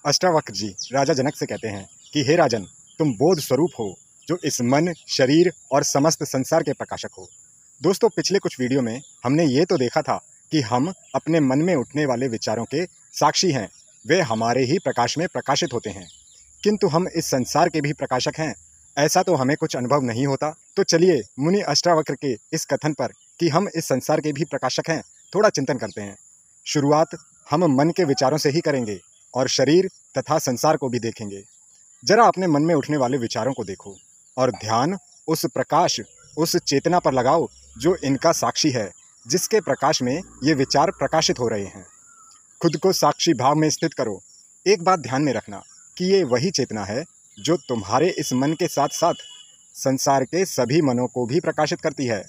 अष्टावक्र जी राजा जनक से कहते हैं कि हे राजन, तुम बोध स्वरूप हो जो इस मन, शरीर और समस्त संसार के प्रकाशक हो। दोस्तों, पिछले कुछ वीडियो में हमने ये तो देखा था कि हम अपने मन में उठने वाले विचारों के साक्षी हैं, वे हमारे ही प्रकाश में प्रकाशित होते हैं। किंतु हम इस संसार के भी प्रकाशक हैं, ऐसा तो हमें कुछ अनुभव नहीं होता। तो चलिए मुनि अष्टावक्र के इस कथन पर कि हम इस संसार के भी प्रकाशक हैं, थोड़ा चिंतन करते हैं। शुरुआत हम मन के विचारों से ही करेंगे और शरीर तथा संसार को भी देखेंगे। जरा अपने मन में उठने वाले विचारों को देखो और ध्यान उस प्रकाश, उस चेतना पर लगाओ जो इनका साक्षी है, जिसके प्रकाश में ये विचार प्रकाशित हो रहे हैं। खुद को साक्षी भाव में स्थित करो। एक बात ध्यान में रखना कि ये वही चेतना है जो तुम्हारे इस मन के साथ साथ संसार के सभी मनों को भी प्रकाशित करती है।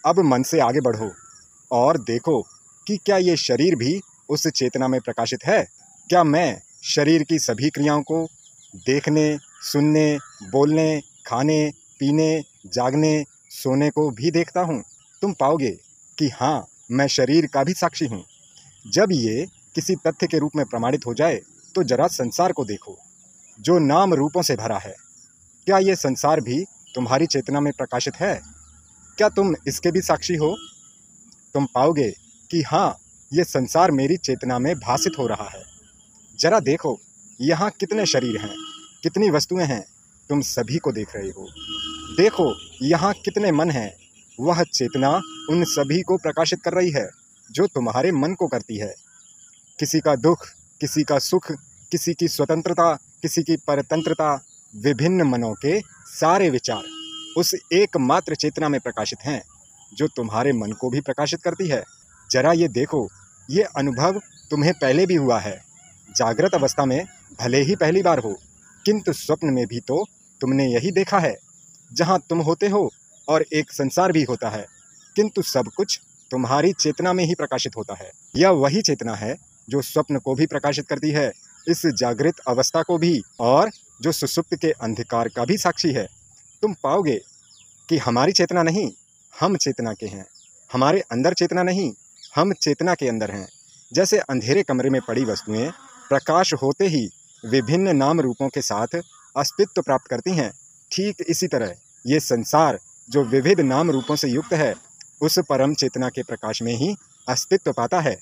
अब मन से आगे बढ़ो और देखो कि क्या ये शरीर भी उस चेतना में प्रकाशित है। क्या मैं शरीर की सभी क्रियाओं को देखने, सुनने, बोलने, खाने, पीने, जागने, सोने को भी देखता हूँ? तुम पाओगे कि हाँ, मैं शरीर का भी साक्षी हूँ। जब ये किसी तथ्य के रूप में प्रमाणित हो जाए तो जरा संसार को देखो जो नाम रूपों से भरा है। क्या ये संसार भी तुम्हारी चेतना में प्रकाशित है? क्या तुम इसके भी साक्षी हो? तुम पाओगे कि हाँ, ये संसार मेरी चेतना में भासित हो रहा है। जरा देखो, यहाँ कितने शरीर हैं, कितनी वस्तुएं हैं, तुम सभी को देख रहे हो। देखो, यहाँ कितने मन हैं, वह चेतना उन सभी को प्रकाशित कर रही है जो तुम्हारे मन को करती है। किसी का दुख, किसी का सुख, किसी की स्वतंत्रता, किसी की परतंत्रता, विभिन्न मनों के सारे विचार उस एकमात्र चेतना में प्रकाशित हैं जो तुम्हारे मन को भी प्रकाशित करती है। जरा ये देखो, ये अनुभव तुम्हें पहले भी हुआ है। जागृत अवस्था में भले ही पहली बार हो, किंतु स्वप्न में भी तो तुमने यही देखा है, जहाँ तुम होते हो और एक संसार भी होता है, किंतु सब कुछ तुम्हारी चेतना में ही प्रकाशित होता है। यह वही चेतना है जो स्वप्न को भी प्रकाशित करती है, इस जागृत अवस्था को भी, और जो सुषुप्त के अंधकार का भी साक्षी है। तुम पाओगे कि हमारी चेतना नहीं, हम चेतना के हैं। हमारे अंदर चेतना नहीं, हम चेतना के अंदर हैं। जैसे अंधेरे कमरे में पड़ी वस्तुएं प्रकाश होते ही विभिन्न नाम रूपों के साथ अस्तित्व प्राप्त करती हैं, ठीक इसी तरह ये संसार जो विविध नाम रूपों से युक्त है, उस परम चेतना के प्रकाश में ही अस्तित्व पाता है।